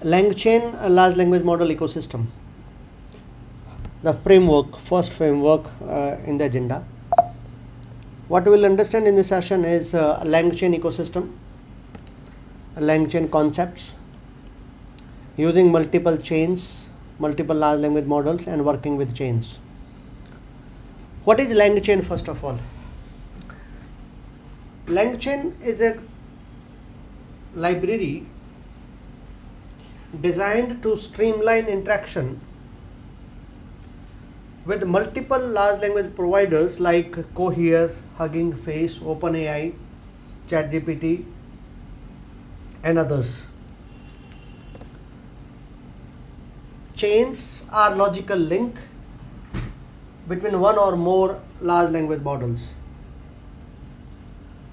Langchain large language model ecosystem. The framework, first framework in the agenda. What we will understand in this session is Langchain ecosystem, Langchain concepts, using multiple chains, multiple large language models, and working with chains. What is Langchain first of all? Langchain is a library designed to streamline interaction with multiple large language providers like Cohere, Hugging Face, OpenAI, ChatGPT, and others. Chains are logical link between one or more large language models.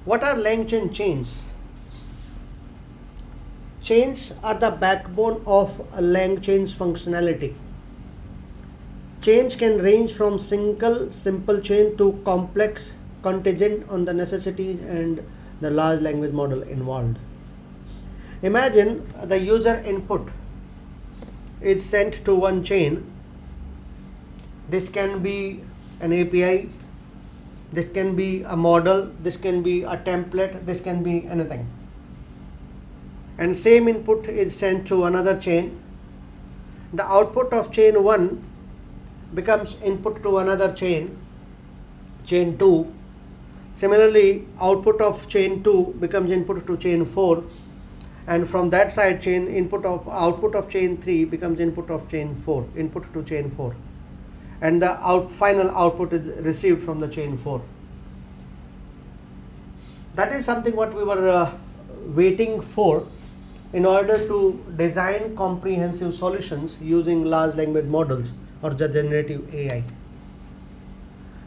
What are Langchain chains? Chains are the backbone of Langchain's functionality. Chains can range from simple chain to complex, contingent on the necessities and the large language model involved. Imagine the user input is sent to one chain. This can be an API, this can be a model, this can be a template, this can be anything. And same input is sent to another chain. The output of chain 1 becomes input to another chain 2. Similarly, output of chain 2 becomes input to chain 4. And from that side, output of chain 3 becomes input of chain 4, input to chain 4. And the final output is received from the chain 4. That is something what we were waiting for in order to design comprehensive solutions using large language models or the generative AI.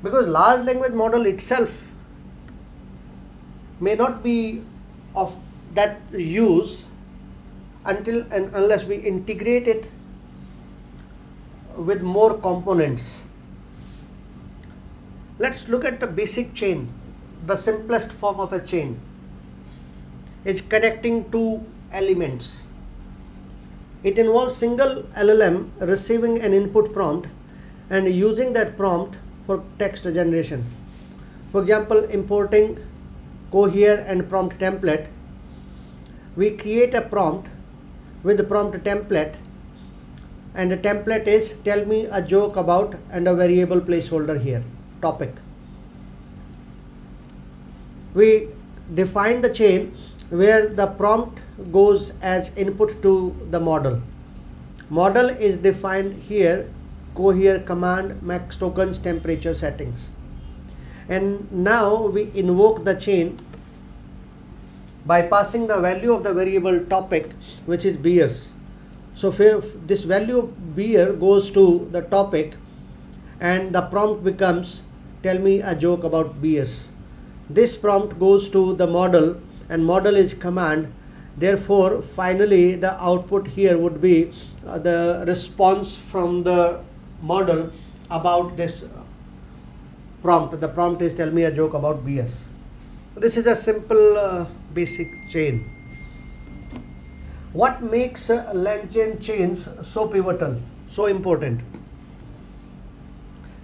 Because large language model itself may not be of that use until and unless we integrate it with more components. Let's look at the basic chain. The simplest form of a chain is connecting two elements. It involves single LLM receiving an input prompt and using that prompt for text generation. For example, importing Cohere and prompt template, we create a prompt with the prompt template, and the template is tell me a joke about and a variable placeholder here, topic. We define the chain where the prompt goes as input to the model. Model is defined here, Cohere command, max tokens, temperature settings. And now we invoke the chain by passing the value of the variable topic, which is beers. So if this value beer goes to the topic and the prompt becomes tell me a joke about beers. This prompt goes to the model and model is command. Therefore, finally the output here would be the response from the model about this prompt. The prompt is tell me a joke about beers. This is a simple basic chain. What makes Langchain chains so pivotal, so important?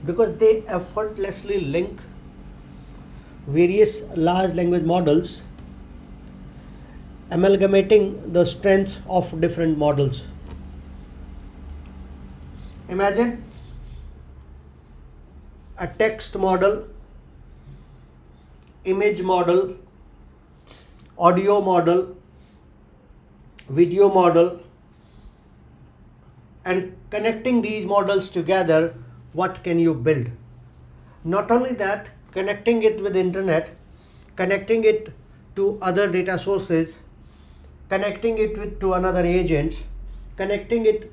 Because they effortlessly link various large language models, amalgamating the strengths of different models. Imagine a text model, image model, audio model, video model, and connecting these models together, what can you build? Not only that, connecting it with internet, connecting it to other data sources, connecting it to another agents, connecting it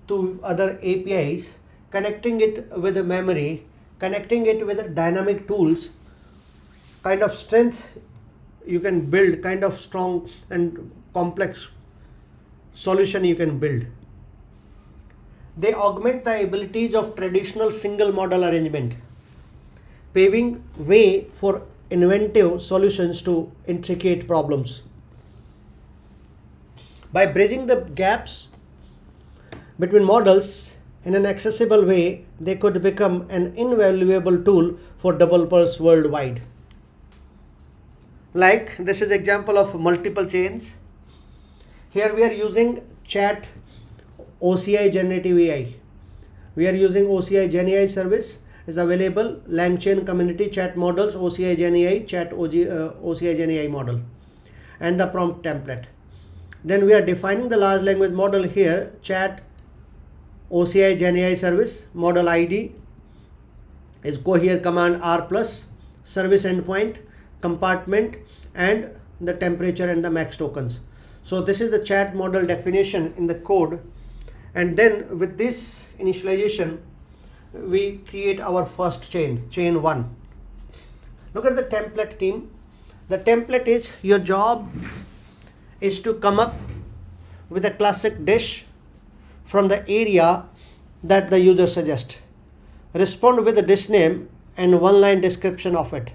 to other APIs, connecting it with a memory, connecting it with dynamic tools, kind of strength you can build, kind of strong and complex solution you can build. They augment the abilities of traditional single model arrangement, paving way for inventive solutions to intricate problems. By bridging the gaps between models in an accessible way, they could become an invaluable tool for developers worldwide. Like this is example of multiple chains. Here we are using chat OCI Generative AI. We are using OCI Gen AI service is available, Langchain community chat models, OCI Gen AI, OCI Gen AI model, and the prompt template. Then we are defining the large language model here, chat OCI Gen AI service, model ID is Cohere Command-R plus, service endpoint, compartment, and the temperature and the max tokens. So this is the chat model definition in the code. And then with this initialization, we create our first chain, chain 1. Look at the template team. The template is, your job is to come up with a classic dish from the area that the user suggests. Respond with the dish name and one-line description of it.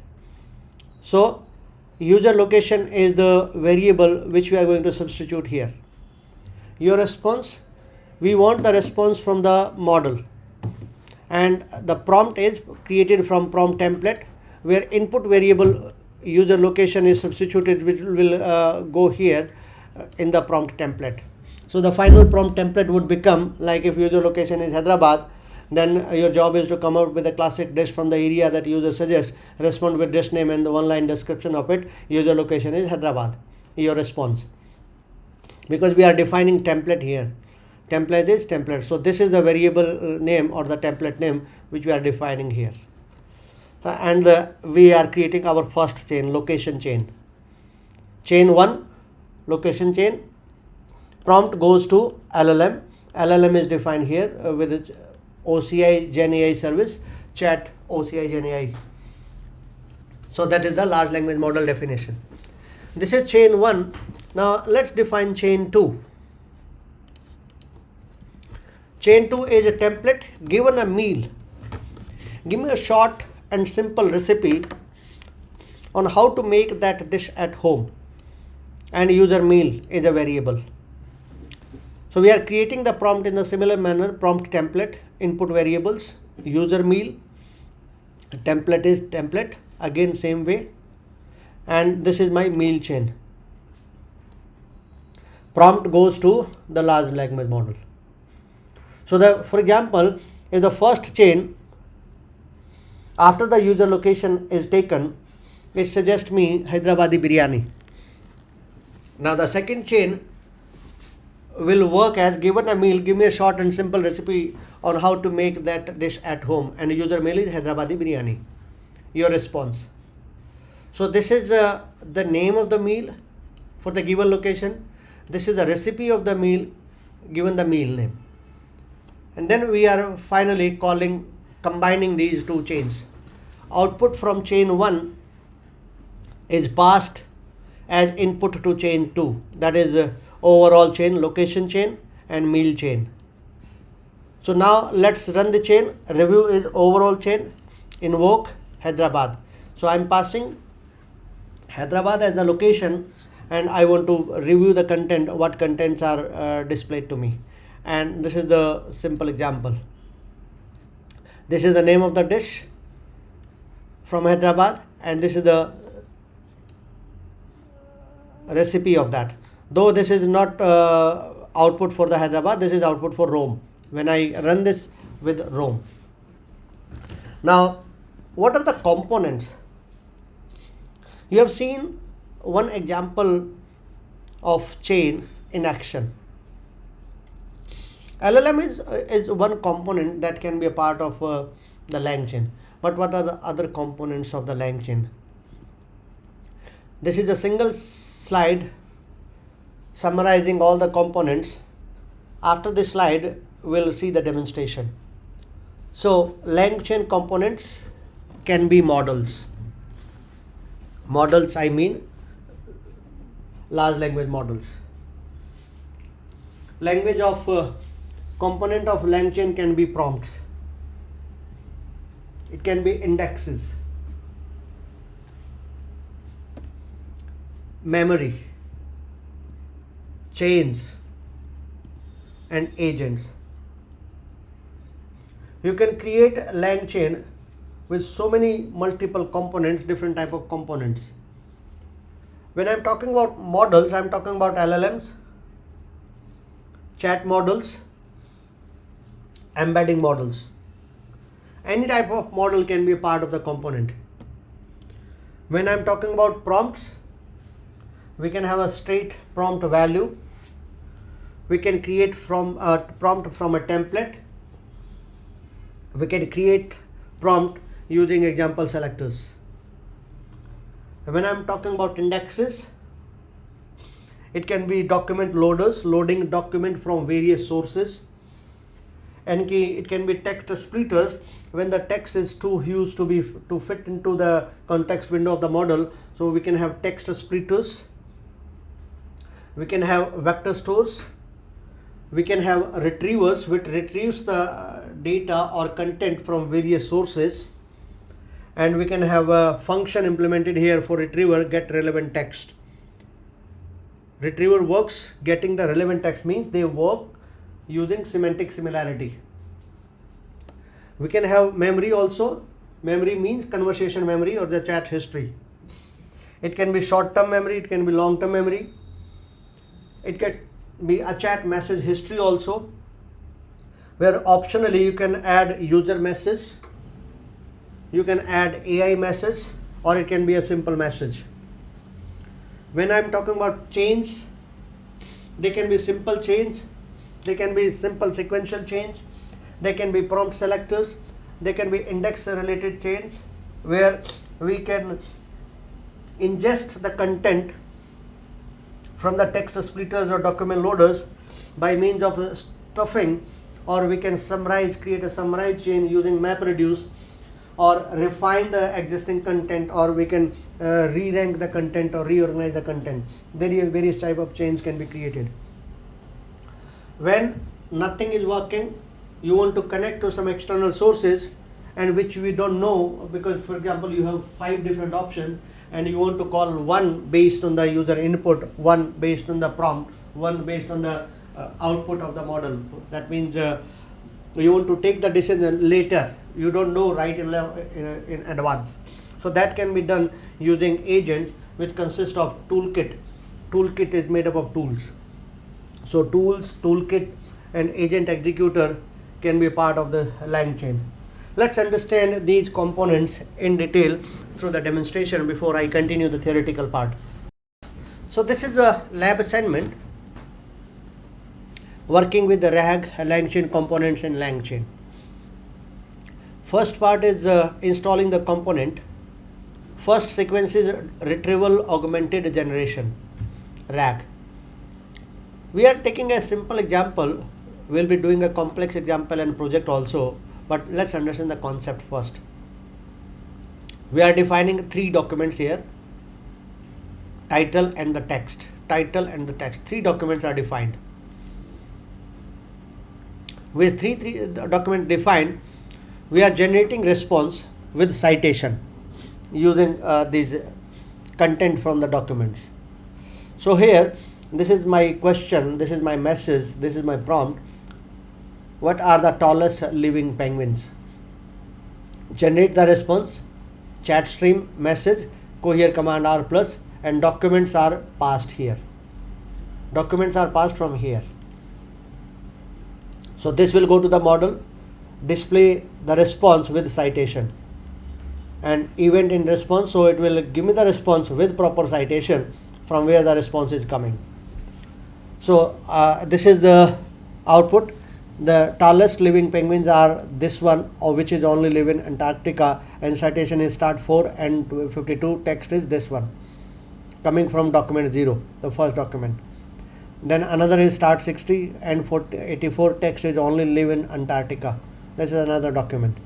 So user location is the variable which we are going to substitute here. Your response, we want the response from the model, and the prompt is created from prompt template, where input variable user location is substituted, which will go here in the prompt template. So the final prompt template would become, like if user location is Hyderabad, then your job is to come out with a classic dish from the area that user suggests, respond with dish name and the one-line description of it, user location is Hyderabad, your response. Because we are defining template here. Template is template. So this is the variable name or the template name which we are defining here. And we are creating our first chain, location chain. Chain 1, location chain. Prompt goes to LLM. LLM is defined here with OCI Gen AI service, chat OCI Gen AI. So that is the large language model definition. This is chain 1. Now let's define chain 2. Chain 2 is a template given a meal. Give me a short and simple recipe on how to make that dish at home, and user meal is a variable. So we are creating the prompt in the similar manner, prompt template, input variables, user meal, template is template, again same way, and this is my meal chain. Prompt goes to the large language model. So for example, if the first chain, after the user location is taken, it suggests me Hyderabadi biryani. Now the second chain will work as, given a meal, give me a short and simple recipe on how to make that dish at home, and user meal is Hyderabadi biryani, your response. So this is the name of the meal for the given location. This is the recipe of the meal given the meal name. And then we are finally combining these two chains. Output from chain 1 is passed as input to chain 2. That is overall chain, location chain and meal chain. So now let's run the chain. Review is overall chain, invoke Hyderabad. So I'm passing Hyderabad as the location, and I want to review the content, what contents are displayed to me. And this is the simple example. This is the name of the dish from Hyderabad, and this is the recipe of that. Though this is not output for the Hyderabad, this is output for Rome, when I run this with Rome. Now, what are the components? You have seen one example of chain in action. LLM is one component that can be a part of the Langchain. But what are the other components of the Langchain? This is a single slide summarizing all the components. After this slide, we'll see the demonstration. So Langchain components can be models. Models, I mean large language models. Language of component of Langchain can be prompts. It can be indexes, memory, chains and agents. You can create Langchain with so many multiple components, different type of components. When I'm talking about models, I'm talking about LLMs, chat models, embedding models. Any type of model can be a part of the component. When I'm talking about prompts, we can have a straight prompt value. We can create from a prompt from a template. We can create prompt using example selectors. When I'm talking about indexes, it can be document loaders, loading document from various sources. And it can be text splitters when the text is too huge to fit into the context window of the model. So we can have text splitters. We can have vector stores. We can have retrievers which retrieves the data or content from various sources. And we can have a function implemented here for retriever, get relevant text. Retriever works getting the relevant text, means they work using semantic similarity. We can have memory also. Memory means conversation memory or the chat history. It can be short-term memory, it can be long-term memory. It can be a chat message history also, where optionally you can add user message, you can add AI message, or it can be a simple message. When I'm talking about chains, they can be simple chains, they can be simple sequential chains, they can be prompt selectors, they can be index related chains, where we can ingest the content from the text splitters or document loaders by means of stuffing, or we can create a summarized chain using MapReduce, or refine the existing content, or we can re-rank the content or reorganize the content. Various type of chains can be created. When nothing is working, you want to connect to some external sources and which we don't know, because for example you have 5 different options and you want to call one based on the user input, one based on the prompt, one based on the output of the model. That means you want to take the decision later, you don't know right in advance. So that can be done using agents, which consist of toolkit. Toolkit is made up of tools. So tools, toolkit and agent executor can be part of the Langchain. Let's understand these components in detail through the demonstration before I continue the theoretical part. So this is a lab assignment working with the RAG, Langchain components in Langchain. First part is installing the component. First sequence is retrieval augmented generation, RAG. We are taking a simple example. We'll be doing a complex example and project also, but let's understand the concept first. We are defining 3 documents here, title and the text. Title and the text, 3 documents are defined. With three documents defined, we are generating response with citation using these content from the documents. So here, this is my question, this is my message, this is my prompt. What are the tallest living penguins? Generate the response, chat stream, message, Cohere Command-R plus, and documents are passed here. Documents are passed from here. So this will go to the model, display the response with citation, and event in response, so it will give me the response with proper citation from where the response is coming. So this is the output. The tallest living penguins are this one, which is only live in Antarctica, and citation is start 4 and 52, text is this one coming from document 0, the first document. Then another is start 60 and 84, text is only live in Antarctica. This is another document,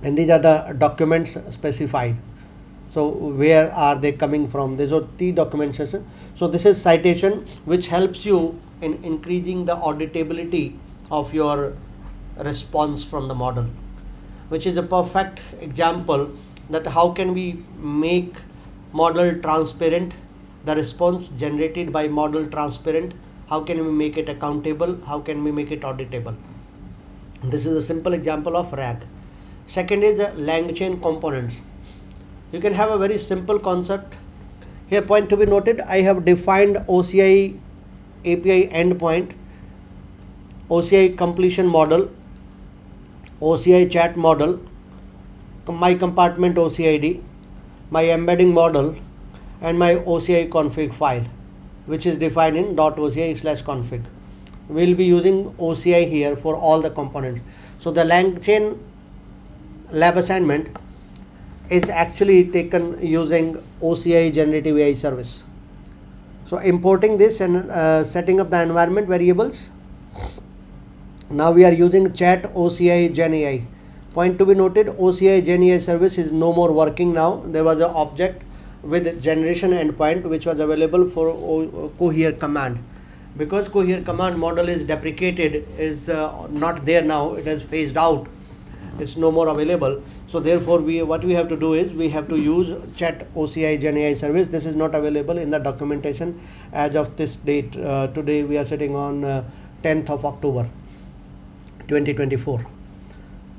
and these are the documents specified. So where are they coming from? These are 3 documents. So this is citation, which helps you in increasing the auditability of your response from the model, which is a perfect example that how can we make model transparent, the response generated by model transparent, how can we make it accountable, how can we make it auditable. This is a simple example of RAG. Second is the Langchain components. You can have a very simple concept. Here, point to be noted, I have defined OCI API endpoint, OCI completion model, OCI chat model, my compartment OCID, my embedding model, and my OCI config file, which is defined in .oci/config. We'll be using OCI here for all the components. So the Langchain lab assignment is actually taken using OCI Generative AI service. So importing this and setting up the environment variables. Now we are using chat OCI Gen AI. Point to be noted, OCI Gen AI service is no more working now. There was an object with generation endpoint which was available for Cohere Command. Because Cohere Command model is deprecated, is not there now, it has phased out, it's no more available. So therefore what we have to do is we have to use chat OCI Gen AI service. This is not available in the documentation as of this date. Today we are sitting on 10th of October 2024.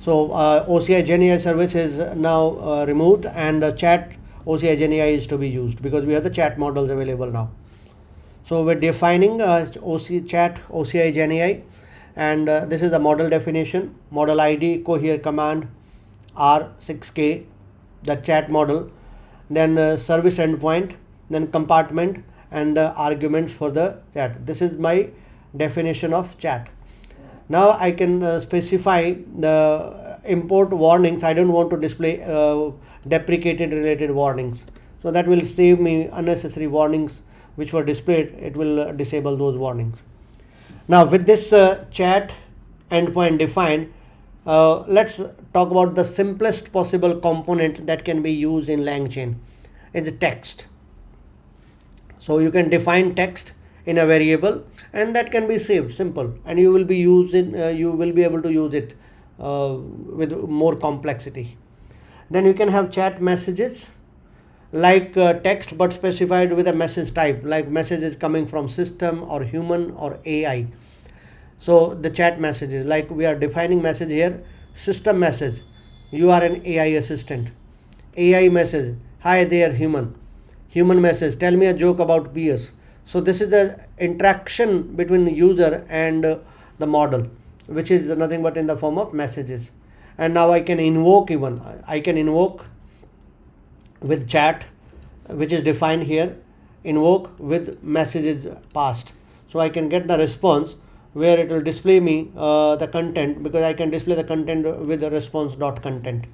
So OCI Gen AI service is now removed, and chat OCI Gen AI is to be used because we have the chat models available now. So we're defining chat OCI Gen AI, and this is the model definition, model ID, Cohere Command-R 6K, the chat model, then service endpoint, then compartment, and the arguments for the chat. This is my definition of chat. Now I can specify the import warnings. I don't want to display deprecated related warnings, so that will save me unnecessary warnings which were displayed. It will disable those warnings. Now with this chat endpoint defined, let's talk about the simplest possible component that can be used in Langchain. Is text. So you can define text in a variable, and that can be saved, simple, and you will be able to use it with more complexity. Then you can have chat messages like text but specified with a message type, like message is coming from system or human or AI. So the chat messages, like we are defining message here, system message, you are an AI assistant. AI message, hi there human. Human message, tell me a joke about PS. So this is the interaction between the user and the model, which is nothing but in the form of messages. And now I can invoke with chat, which is defined here, invoke with messages passed. So I can get the response where it will display me the content, because I can display the content with the response.content.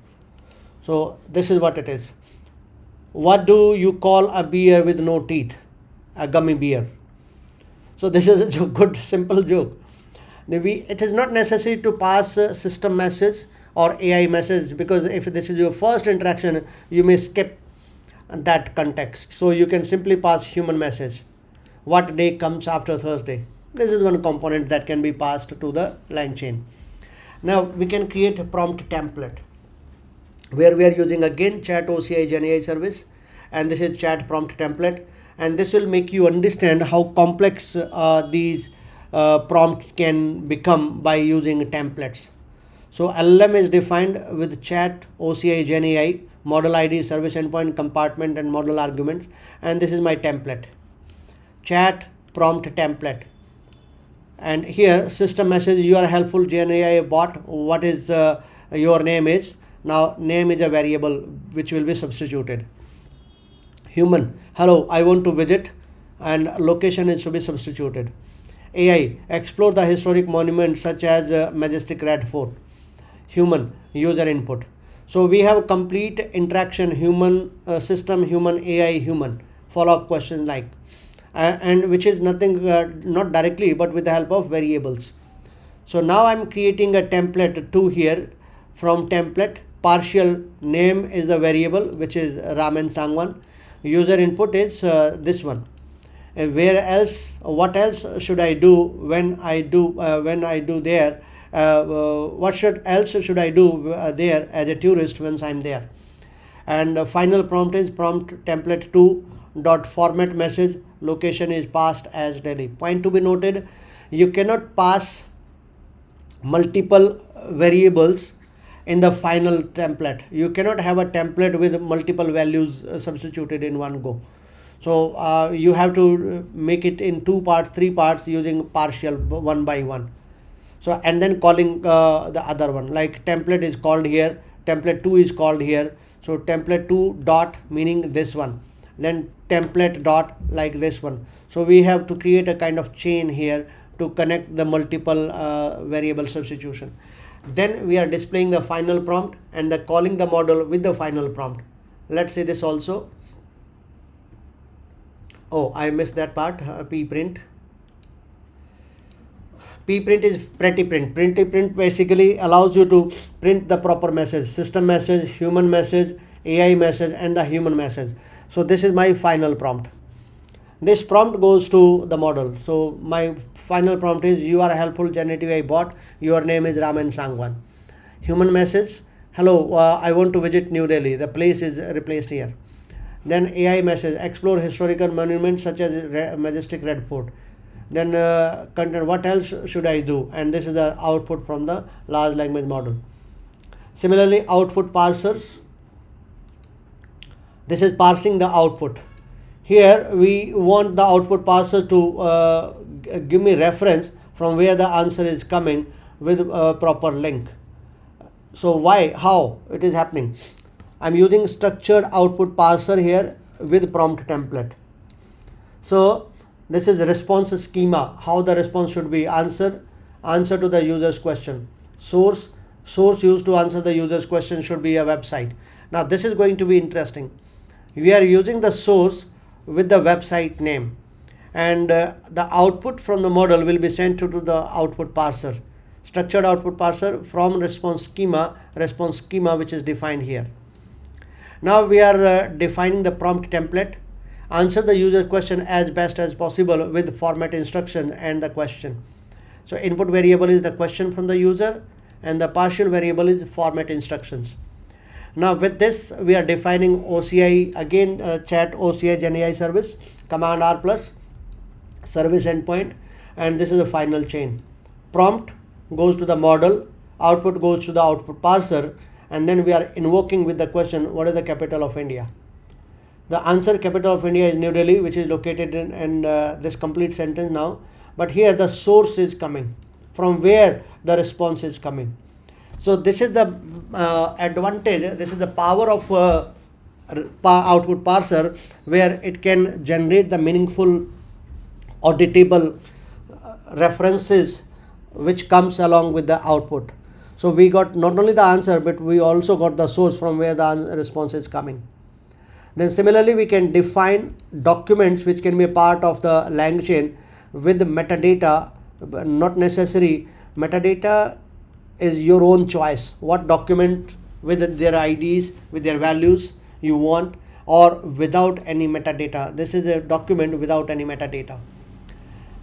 So this is what it is. What do you call a beer with no teeth? A gummy beer. So this is a good simple joke. It is not necessary to pass system message or AI message, because if this is your first interaction, you may skip that context. So you can simply pass human message. What day comes after Thursday? This is one component that can be passed to the Langchain. Now we can create a prompt template where we are using again chat OCI Gen AI service, and this is chat prompt template, and this will make you understand how complex these prompts can become by using templates. So LLM is defined with chat OCI Gen AI, model ID, service endpoint, compartment, and model arguments, and this is my template, chat prompt template. And here system message, you are a helpful Gen AI bot, what is your name is. Now name is a variable which will be substituted. Human, hello, I want to visit, and location is to be substituted. AI, explore the historic monuments such as Majestic Red Fort. Human, user input. So we have complete interaction, human, system, human, AI, human, follow-up questions like, and which is nothing, not directly, but with the help of variables. So now I'm creating a template 2 here. From template, partial name is the variable, which is Ramen Sangwan. User input is this one. Where else, what else should I do when I do there? What else should I do there as a tourist once I'm there? And final prompt is prompt template 2, dot format message, location is passed as Delhi. Point to be noted, you cannot pass multiple variables in the final template. You cannot have a template with multiple values substituted in one go. So you have to make it in 2 parts, 3 parts using partial one by one. So and then calling the other one, like template is called here, template 2 is called here. So template 2 dot meaning this one, then template dot like this one. So we have to create a kind of chain here to connect the multiple variable substitution. Then we are displaying the final prompt and the calling the model with the final prompt. Let's say this also. Oh, I missed that part. Pprint. Pprint is pretty print. Pretty print basically allows you to print the proper message, system message, human message, AI message, and the human message. So this is my final prompt. This prompt goes to the model. So my final prompt is, you are a helpful generative AI bot. Your name is Raman Sangwan. Human message, hello, I want to visit New Delhi. The place is replaced here. Then AI message, explore historical monuments such as Majestic Red Fort. Then content, what else should I do? And this is the output from the large language model. Similarly, output parsers. This is parsing the output. Here we want the output parser to give me reference from where the answer is coming with a proper link. So why, how it is happening? I'm using structured output parser here with prompt template. So this is response schema, how the response should be. Answer to the user's question. Source used to answer the user's question should be a website. Now this is going to be interesting. We are using the source with the website name, and the output from the model will be sent to the output parser, structured output parser from response schema which is defined here. Now we are defining the prompt template. Answer the user question as best as possible with format instruction and the question. So input variable is the question from the user and the partial variable is format instructions. Now with this we are defining OCI again, chat OCI Gen AI service, Command-R plus service endpoint, and this is the final chain. Prompt goes to the model, output goes to the output parser, and then we are invoking with the question, what is the capital of India? The answer, capital of India, is New Delhi, which is located in this complete sentence now. But here the source is coming, from where the response is coming. So this is the advantage, this is the power of output parser, where it can generate the meaningful auditable references which comes along with the output. So we got not only the answer, but we also got the source from where the response is coming. Then similarly, we can define documents which can be a part of the Langchain with metadata, not necessary. Metadata is your own choice. What document with their IDs, with their values you want, or without any metadata. This is a document without any metadata.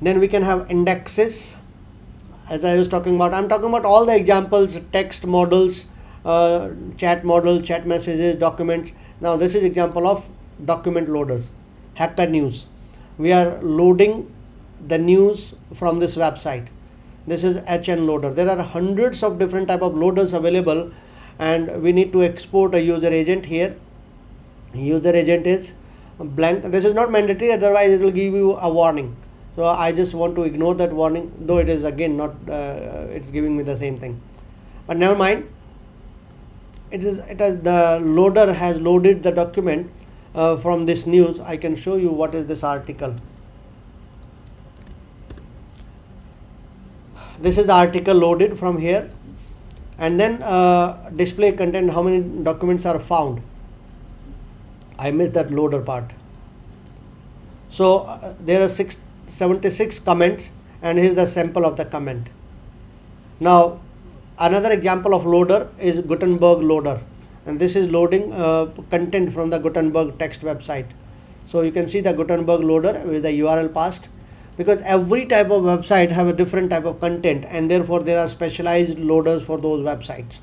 Then we can have indexes. As I was talking about, I'm talking about all the examples, text models, chat model, chat messages, documents. Now this is example of document loaders. Hacker news. We are loading the news from this website. This is HN loader. There are hundreds of different type of loaders available, and we need to export a user agent here. User agent is blank. This is not mandatory, otherwise it will give you a warning. So I just want to ignore that warning, though it is again not, it's giving me the same thing. But never mind. The loader has loaded the document from this news. I can show you what is this article. This is the article loaded from here, and then display content, how many documents are found. I missed that loader part. So there are 76 comments, and here's the sample of the comment. Now another example of loader is Gutenberg loader, and this is loading content from the Gutenberg text website. So you can see the Gutenberg loader with the URL passed, because every type of website have a different type of content, and therefore there are specialized loaders for those websites.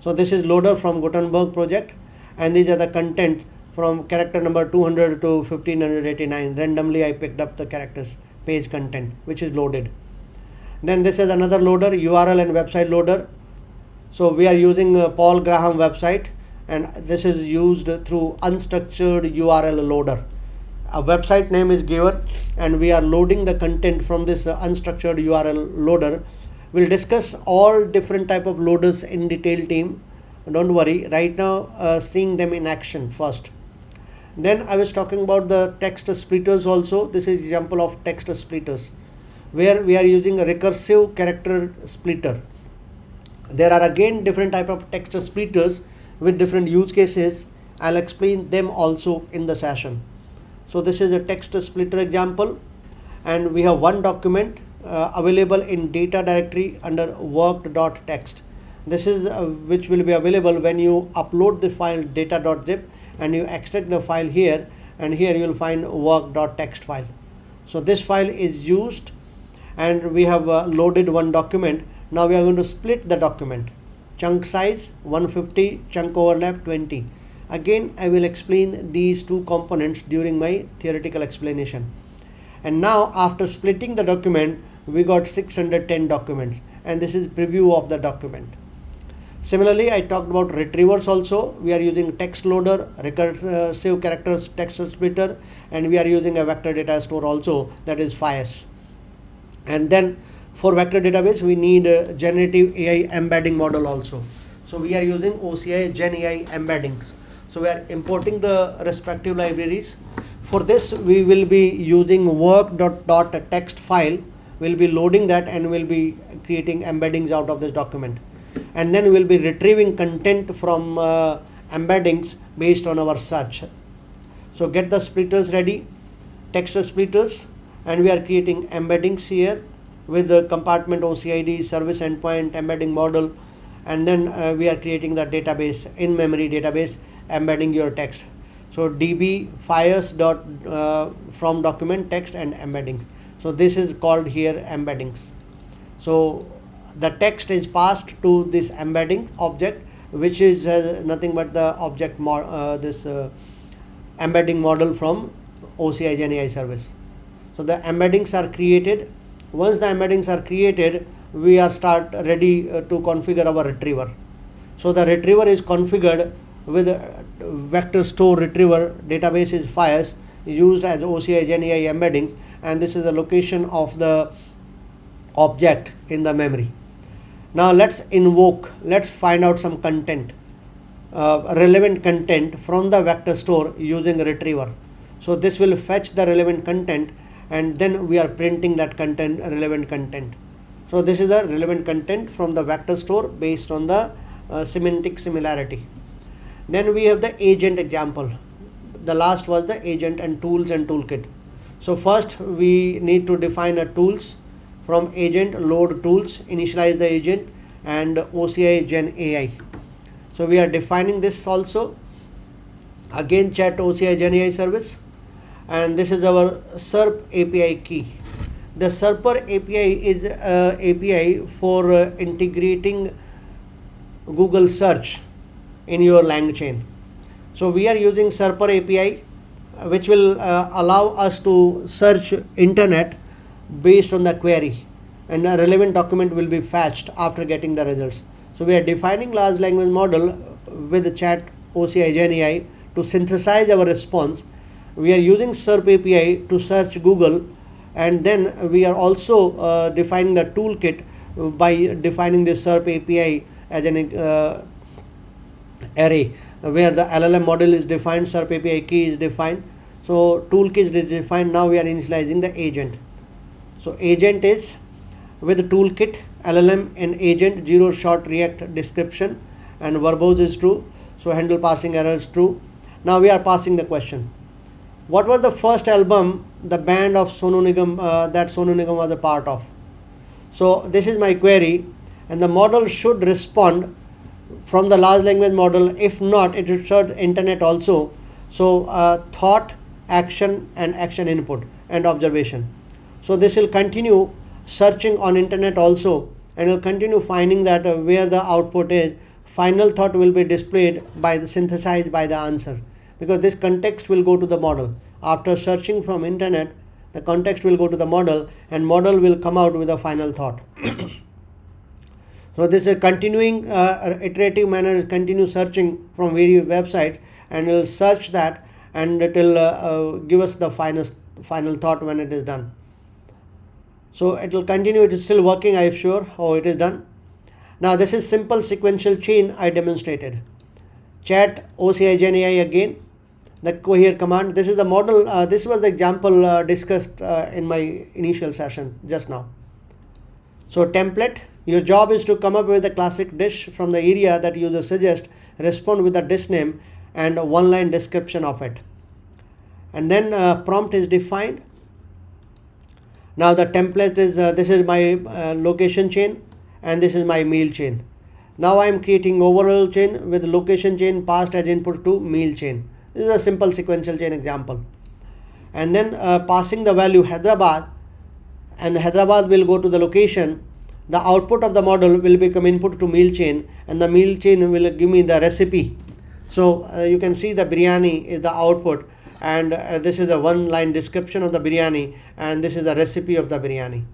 So this is loader from Gutenberg project, and these are the content from character number 200 to 1589. Randomly I picked up the characters, page content, which is loaded. Then this is another loader, URL and website loader. So we are using Paul Graham website, and this is used through unstructured URL loader. A website name is given and we are loading the content from this unstructured URL loader. We'll discuss all different type of loaders in detail, team. Don't worry, right now seeing them in action first. Then I was talking about the text splitters also. This is example of text splitters where we are using a recursive character splitter. There are again different type of text splitters with different use cases. I'll explain them also in the session. So this is a text splitter example, and we have one document available in data directory under work.txt. This is which will be available when you upload the file data.zip and you extract the file here, and here you will find work.txt file. So this file is used, and we have loaded one document. Now we are going to split the document. Chunk size 150, chunk overlap 20. Again, I will explain these two components during my theoretical explanation. And now after splitting the document, we got 610 documents, and this is preview of the document. Similarly, I talked about retrievers also. We are using text loader, recursive characters text splitter, and we are using a vector data store also, that is FIAS. And then for vector database, we need a generative AI embedding model also. So we are using OCI Gen AI embeddings. So we are importing the respective libraries. For this, we will be using work.txt file. We'll be loading that and we'll be creating embeddings out of this document. And then we'll be retrieving content from embeddings based on our search. So get the splitters ready, text splitters, and we are creating embeddings here with the compartment OCID, service endpoint, embedding model, and then we are creating the database, in-memory database, embedding your text. So db files dot from document text and embeddings. So this is called here embeddings. So the text is passed to this embedding object, which is nothing but the object embedding model from OCI Gen AI service. So the embeddings are created. Once the embeddings are created, we are ready to configure our retriever. So the retriever is configured with vector store retriever, database is FIAS, used as OCI Gen AI embeddings, and this is the location of the object in the memory. Now let's find out some content, relevant content from the vector store using retriever. So this will fetch the relevant content, and then we are printing that content, relevant content. So this is the relevant content from the vector store based on the semantic similarity. Then we have the agent example. The last was the agent and tools and toolkit. So first we need to define a tools. From agent, load tools, initialize the agent, and OCI Gen AI. So we are defining this also. Again, chat OCI Gen AI service, and this is our SERP API key. The SERPer API is API for integrating Google search in your Langchain. So we are using SERPer API, which will allow us to search internet based on the query, and a relevant document will be fetched after getting the results. So we are defining large language model with the chat OCI Gen AI to synthesize our response. We are using SERP API to search Google, and then we are also defining the toolkit by defining the SERP API as an array where the LLM model is defined, SERP API key is defined. So toolkit is defined. Now we are initializing the agent. So agent is with the toolkit, LLM and agent, 0 short react description, and verbose is true. So handle parsing error is true. Now we are passing the question. What was the first album, the band of Sonu Nigam that Sonu Nigam was a part of? So this is my query, and the model should respond from the large language model. If not, it should search internet also. So thought, action, and action input and observation. So this will continue searching on internet also, and will continue finding that where the output is. Final thought will be displayed by the synthesized by the answer. because this context will go to the model. After searching from internet, the context will go to the model, and model will come out with a final thought. So this is a continuing iterative manner, continue searching from various websites, and will search that, and it will give us the final thought when it is done. So it will continue, it is still working, I am sure. Oh, it is done. Now this is simple sequential chain I demonstrated. Chat OCI Gen AI again, the Cohere command. This is the model, this was the example discussed in my initial session just now. So template, your job is to come up with a classic dish from the area that user suggests, respond with a dish name and a one-line description of it. And then prompt is defined. Now the template is, this is my location chain, and this is my meal chain. Now I am creating overall chain with location chain passed as input to meal chain. This is a simple sequential chain example. And then passing the value Hyderabad, and Hyderabad will go to the location. The output of the model will become input to meal chain, and the meal chain will give me the recipe. So you can see the biryani is the output, and this is the one-line description of the biryani, and this is the recipe of the biryani.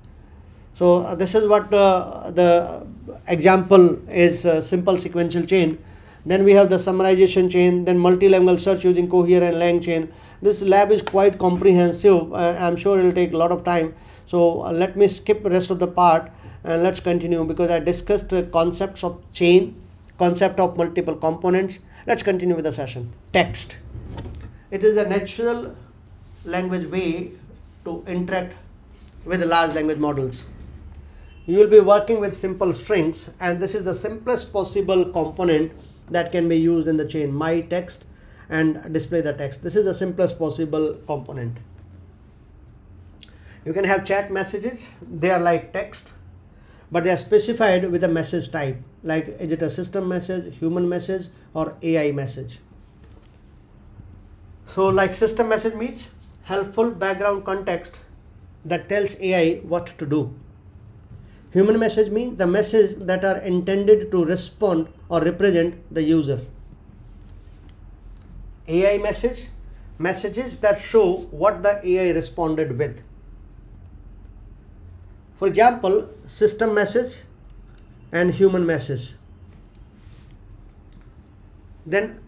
So this is what the example is, simple sequential chain. Then we have the summarization chain, then multi-level search using Cohere and Langchain. This lab is quite comprehensive. I'm sure it will take a lot of time. So let me skip the rest of the part and let's continue, because I discussed concepts of chain, concept of multiple components. Let's continue with the session. Text. It is a natural language way to interact with large language models. You will be working with simple strings, and this is the simplest possible component that can be used in the chain. My text and display the text. This is the simplest possible component. You can have chat messages. They are like text, but they are specified with a message type, like is it a system message, human message, or AI message. So like system message means helpful background context that tells AI what to do. Human message means the messages that are intended to respond or represent the user. AI message, messages that show what the AI responded with. For example, system message and human message. Then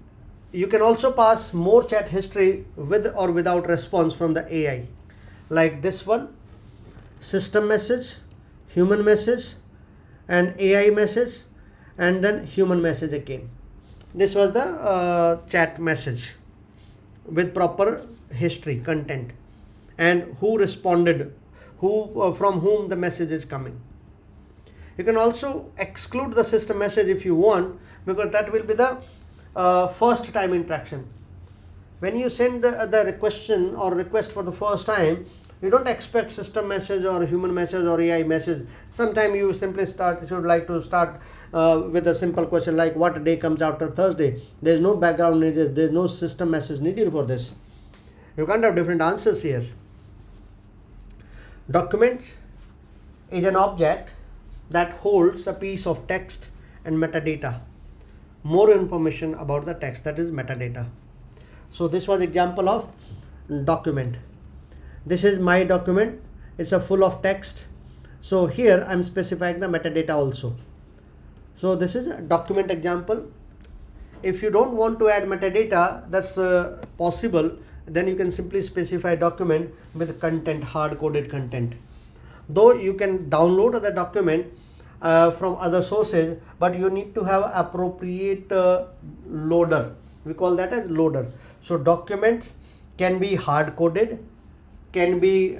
you can also pass more chat history with or without response from the AI, like this one, system message, human message, and AI message, and then human message again. This was the chat message with proper history, content, and who responded, who from whom the message is coming. You can also exclude the system message if you want, because that will be the first time interaction. When you send the question or request for the first time, you don't expect system message or human message or AI message. Sometimes you simply should like to start with a simple question like what day comes after Thursday. There is no background needed. There is no system message needed for this. You can't have different answers here. Document is an object that holds a piece of text and metadata. More information about the text, that is metadata. So this was example of document. This is my document. It's a full of text. So here I'm specifying the metadata also. So this is a document example. If you don't want to add metadata, that's possible. Then you can simply specify document with content, hard-coded content. Though you can download the document from other sources, but you need to have appropriate loader. We call that as loader. So documents can be hard-coded, can be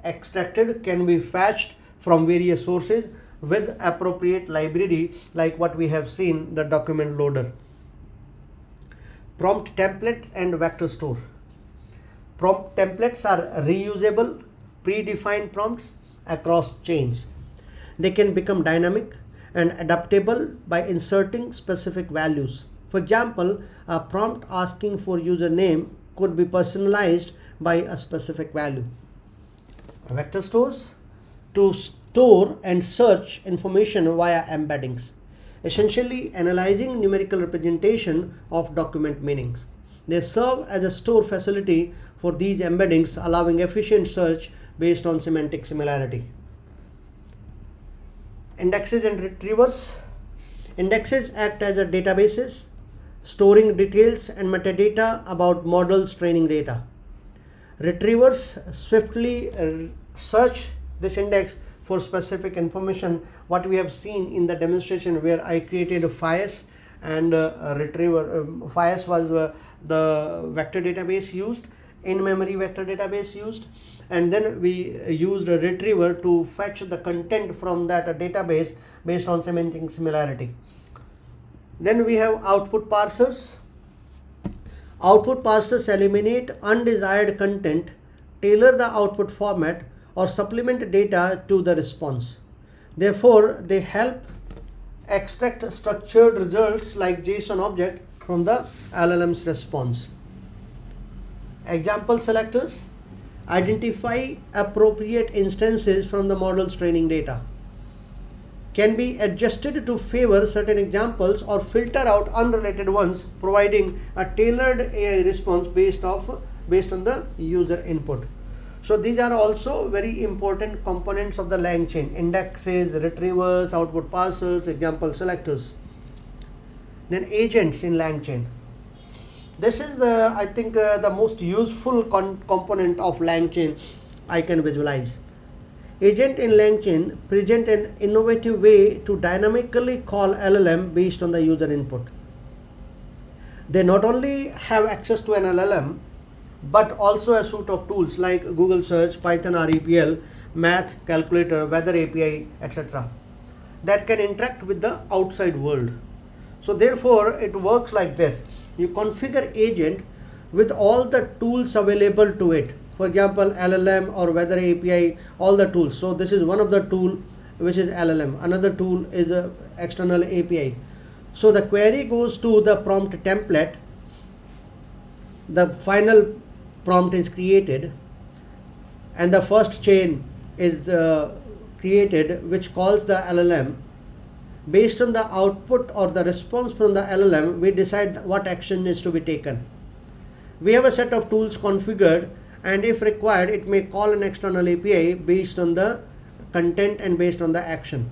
extracted, can be fetched from various sources with appropriate library, like what we have seen, the document loader. Prompt templates and vector store. Prompt templates are reusable, predefined prompts across chains. They can become dynamic and adaptable by inserting specific values. For example, a prompt asking for username could be personalized by a specific value. Vector stores, to store and search information via embeddings. essentially analyzing numerical representation of document meanings. They serve as a store facility for these embeddings, allowing efficient search based on semantic similarity. Indexes and retrievers. Indexes act as a databases, storing details and metadata about models' training data. Retrievers swiftly search this index for specific information, what we have seen in the demonstration where I created a FIAS and a retriever. FIAS was the vector database used, in-memory vector database used, and then we used a retriever to fetch the content from that database based on semantic similarity. Then we have output parsers. Output parsers eliminate undesired content, tailor the output format, or supplement data to the response. Therefore, they help extract structured results like JSON object from the LLM's response. Example selectors identify appropriate instances from the model's training data. Can be adjusted to favor certain examples or filter out unrelated ones, providing a tailored AI response based on the user input. So these are also very important components of the Langchain: indexes, retrievers, output parsers, example selectors. Then agents in Langchain. This is the most useful component of Langchain I can visualize. Agent in Langchain present an innovative way to dynamically call LLM based on the user input. They not only have access to an LLM, but also a suite of tools like Google Search, Python REPL, Math, Calculator, Weather API, etc. that can interact with the outside world. So therefore, it works like this. You configure agent with all the tools available to it. For example, LLM or Weather API, all the tools. So this is one of the tool which is LLM. Another tool is a external API. So the query goes to the prompt template. The final prompt is created, and the first chain is created, which calls the LLM. Based on the output or the response from the LLM, we decide what action is to be taken. We have a set of tools configured, and if required, it may call an external API based on the content and based on the action.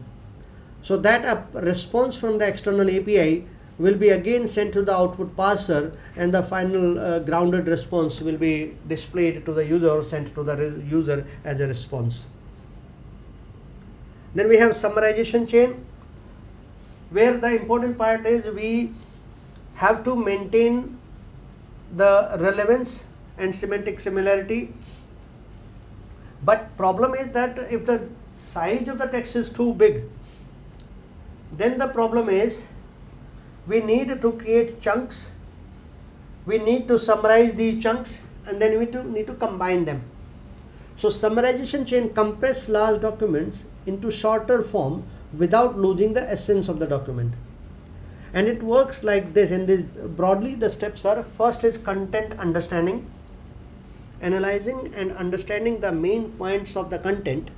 So that a response from the external API will be again sent to the output parser, and the final grounded response will be displayed to the user or sent to the user as a response. Then we have summarization chain, where the important part is we have to maintain the relevance and semantic similarity. But problem is that if the size of the text is too big, then the problem is we need to create chunks, we need to summarize these chunks, and then we need to combine them. So summarization chain compress large documents into shorter form without losing the essence of the document. And it works like this. And this, broadly the steps are: first is content understanding, analyzing and understanding the main points of the content.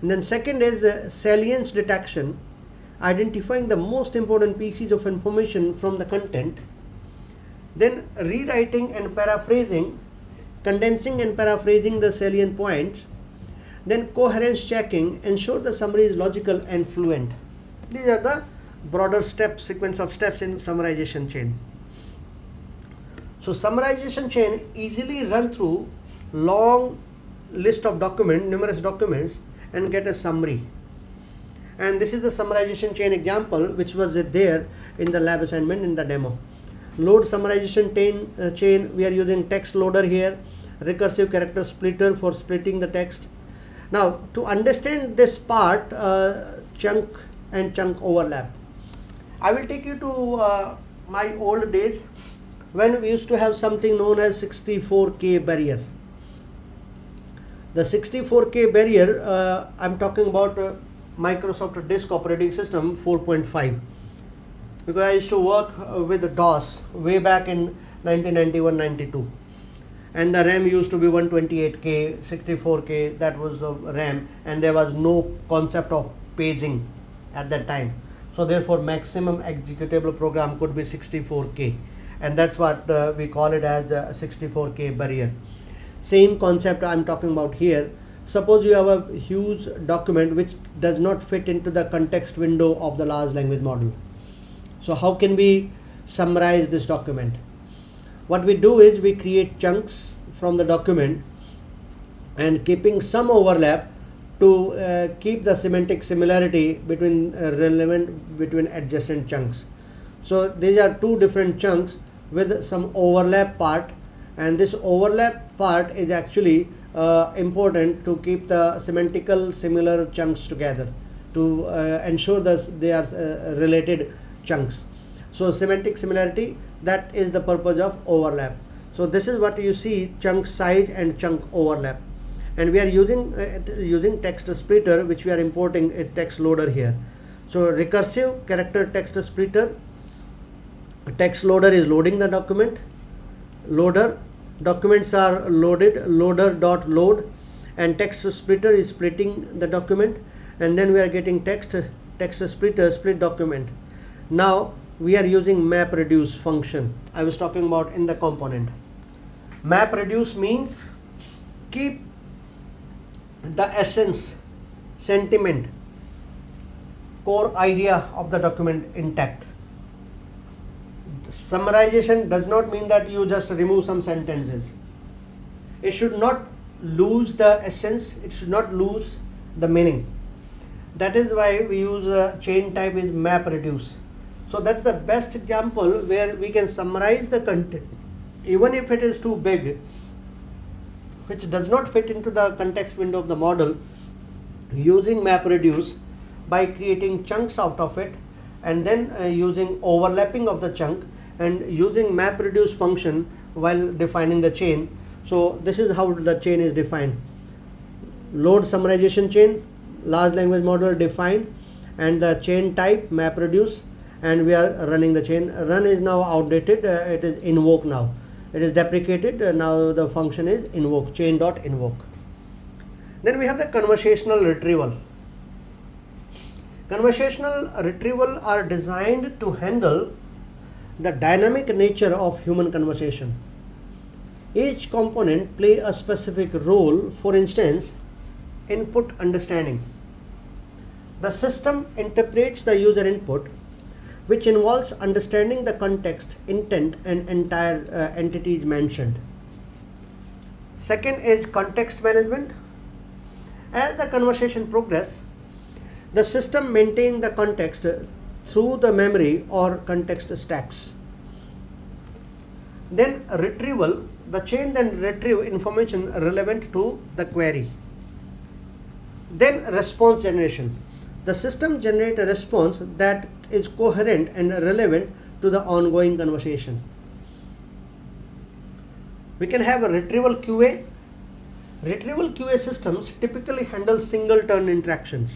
And then second is salience detection, identifying the most important pieces of information from the content. Then rewriting and paraphrasing, condensing and paraphrasing the salient points. Then coherence checking, ensure the summary is logical and fluent. These are the broader sequence of steps in summarization chain. So summarization chain easily run through long list of numerous documents, and get a summary. And this is the summarization chain example which was there in the lab assignment in the demo. Load summarization chain, we are using text loader here, recursive character splitter for splitting the text. Now to understand this part, chunk and chunk overlap, I will take you to my old days when we used to have something known as 64K barrier. The 64K barrier, I'm talking about Microsoft Disk Operating System 4.5, because I used to work with DOS way back in 1991-92, and the RAM used to be 128K, 64K, that was the RAM, and there was no concept of paging at that time. So therefore maximum executable program could be 64K, and that's what we call it as a 64K barrier. Same concept I'm talking about here. Suppose you have a huge document which does not fit into the context window of the large language model. So how can we summarize this document? What we do is we create chunks from the document and keeping some overlap to keep the semantic similarity between between adjacent chunks. So these are two different chunks with some overlap part, and this overlap part is actually important to keep the semantical similar chunks together to ensure that they are related chunks. So semantic similarity, that is the purpose of overlap. So this is what you see, chunk size and chunk overlap. And we are using text splitter, which we are importing a text loader here. So recursive character text splitter, text loader is loading the document, loader, documents are loaded, loader.load, and text splitter is splitting the document, and then we are getting text splitter, split document. Now we are using map reduce function I was talking about in the component. Map reduce means keep the essence, sentiment, core idea of the document intact. Summarization does not mean that you just remove some sentences. It should not lose the essence, it should not lose the meaning. That is why we use a chain type is map reduce. So that's the best example where we can summarize the content even if it is too big, which does not fit into the context window of the model, using map reduce by creating chunks out of it, and then using overlapping of the chunk and using map reduce function while defining the chain. So this is how the chain is defined. Load summarization chain, large language model defined, and the chain type map reduce, and we are running the chain. Run is now outdated, it is invoke now. It is deprecated, now the function is invoke, chain.invoke. Then we have the conversational retrieval. Conversational retrieval are designed to handle the dynamic nature of human conversation. Each component play a specific role. For instance, input understanding. The system interprets the user input, which involves understanding the context, intent, and entire entities mentioned. Second is context management. As the conversation progresses, the system maintains the context through the memory or context stacks. Then retrieval, the chain then retrieve information relevant to the query. Then response generation. The system generates a response that is coherent and relevant to the ongoing conversation. We can have a retrieval QA. Retrieval QA systems typically handle single turn interactions.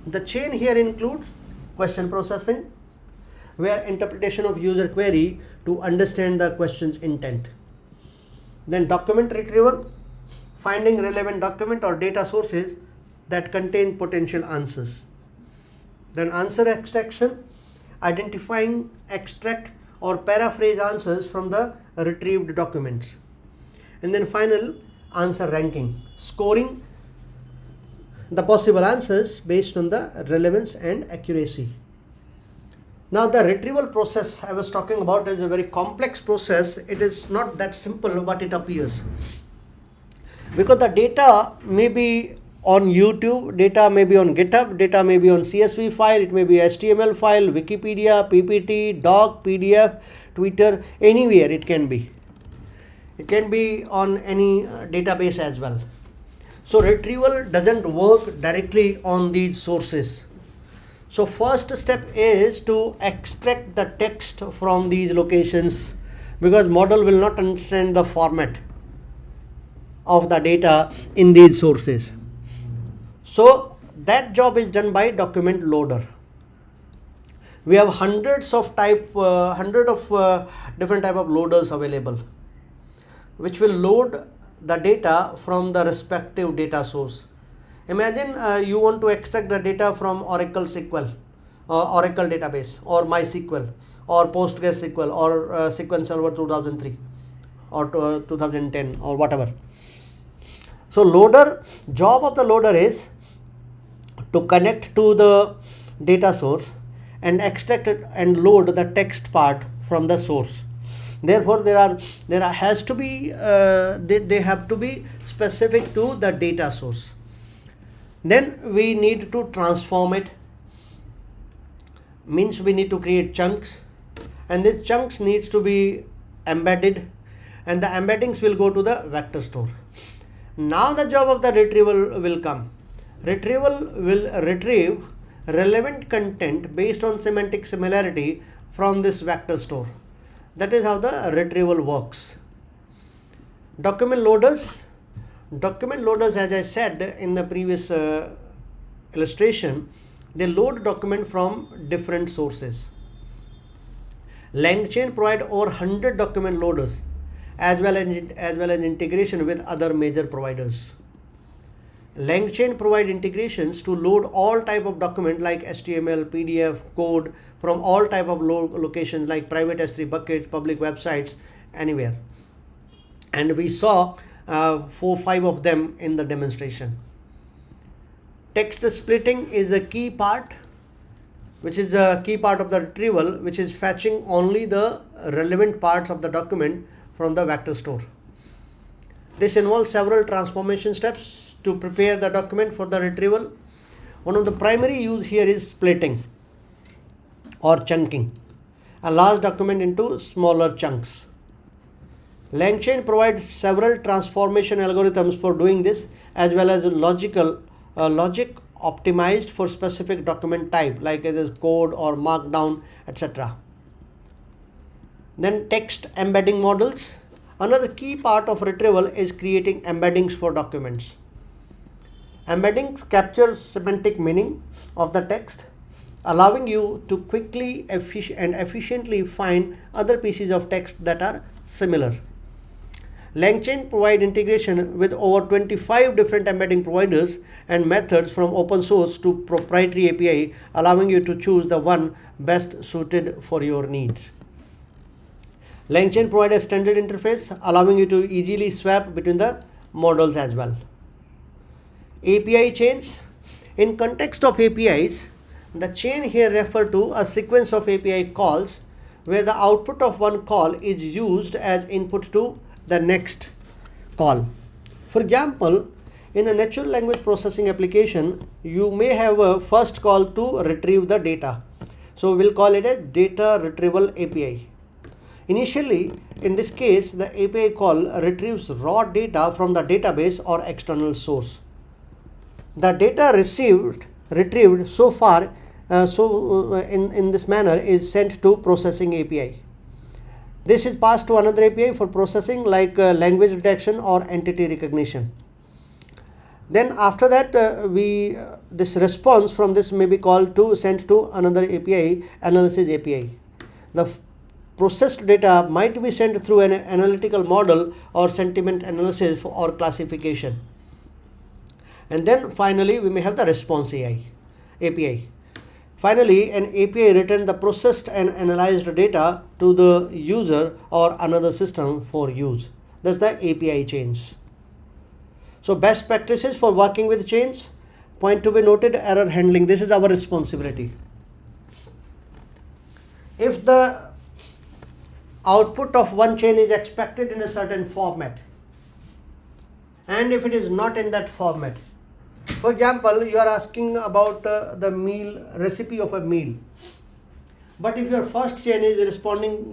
The chain here includes question processing, where interpretation of user query to understand the question's intent. Then document retrieval, finding relevant document or data sources that contain potential answers. Then answer extraction, identifying, extract or paraphrase answers from the retrieved documents. And then final, answer ranking, scoring the possible answers based on the relevance and accuracy. Now the retrieval process I was talking about is a very complex process. It is not that simple what it appears, because the data may be on YouTube, data may be on GitHub, data may be on CSV file, it may be HTML file, Wikipedia, PPT, doc, PDF, Twitter, anywhere it can be. It can be on any database as well. So retrieval doesn't work directly on these sources. So first step is to extract the text from these locations, because model will not understand the format of the data in these sources. So that job is done by document loader. We have hundreds of different type of loaders available, which will load the data from the respective data source. Imagine you want to extract the data from Oracle SQL. Oracle database or MySQL or PostgreSQL or SQL Server 2003 or 2010 or whatever. So loader, job of the loader is to connect to the data source and extract it and load the text part from the source. Therefore, there has to be they have to be specific to the data source. Then we need to transform it, means we need to create chunks, and these chunks needs to be embedded, and the embeddings will go to the vector store. Now the job of the retrieval will come. Retrieval will retrieve relevant content based on semantic similarity from this vector store. That is how the retrieval works. Document loaders, as I said in the previous illustration, they load document from different sources. Langchain provide over 100 document loaders as well as integration with other major providers. Langchain provide integrations to load all type of document like HTML, PDF, code from all type of locations like private S3 buckets, public websites, anywhere. And we saw 4-5 of them in the demonstration. Text splitting is the key part, which is a key part of the retrieval, which is fetching only the relevant parts of the document from the vector store. This involves several transformation steps to prepare the document for the retrieval. One of the primary use here is splitting or chunking a large document into smaller chunks. Langchain provides several transformation algorithms for doing this, as well as logic optimized for specific document type like it is code or markdown, etc. Then text embedding models. Another key part of retrieval is creating embeddings for documents. Embeddings capture semantic meaning of the text, allowing you to quickly and efficiently find other pieces of text that are similar. Langchain provide integration with over 25 different embedding providers and methods from open source to proprietary API, allowing you to choose the one best suited for your needs. Langchain provides a standard interface, allowing you to easily swap between the models as well. API chains. In context of APIs, the chain here refer to a sequence of API calls where the output of one call is used as input to the next call. For example, in a natural language processing application, you may have a first call to retrieve the data. So we'll call it a data retrieval API. Initially, in this case, the API call retrieves raw data from the database or external source. The data retrieved so far in this manner is sent to processing API. This is passed to another API for processing like language detection or entity recognition. Then after that this response from this may be sent to another API, analysis API. The processed data might be sent through an analytical model or sentiment analysis or classification. And then finally we may have the response API. Finally, an API returns the processed and analyzed data to the user or another system for use. That's the API chains. So best practices for working with chains. Point to be noted, error handling. This is our responsibility. If the output of one chain is expected in a certain format, and if it is not in that format, for example, you are asking about the meal recipe of a meal, but if your first chain is responding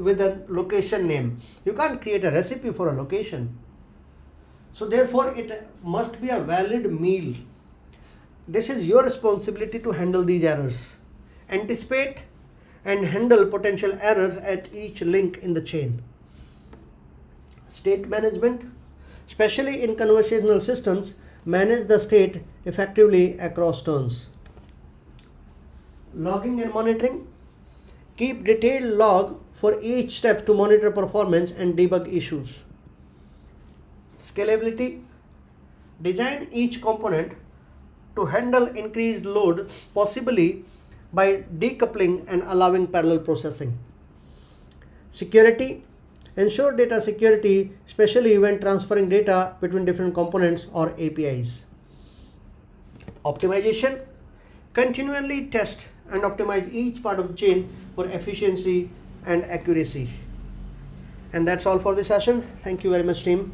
with a location name, you can't create a recipe for a location. So therefore it must be a valid meal. This is your responsibility to handle these errors. Anticipate and handle potential errors at each link in the chain. State management, especially in conversational systems, manage the state effectively across turns. Logging and monitoring. Keep detailed log for each step to monitor performance and debug issues. Scalability. Design each component to handle increased load, possibly by decoupling and allowing parallel processing. Security. Ensure data security, especially when transferring data between different components or APIs. Optimization. Continually test and optimize each part of the chain for efficiency and accuracy. And that's all for this session. Thank you very much, team.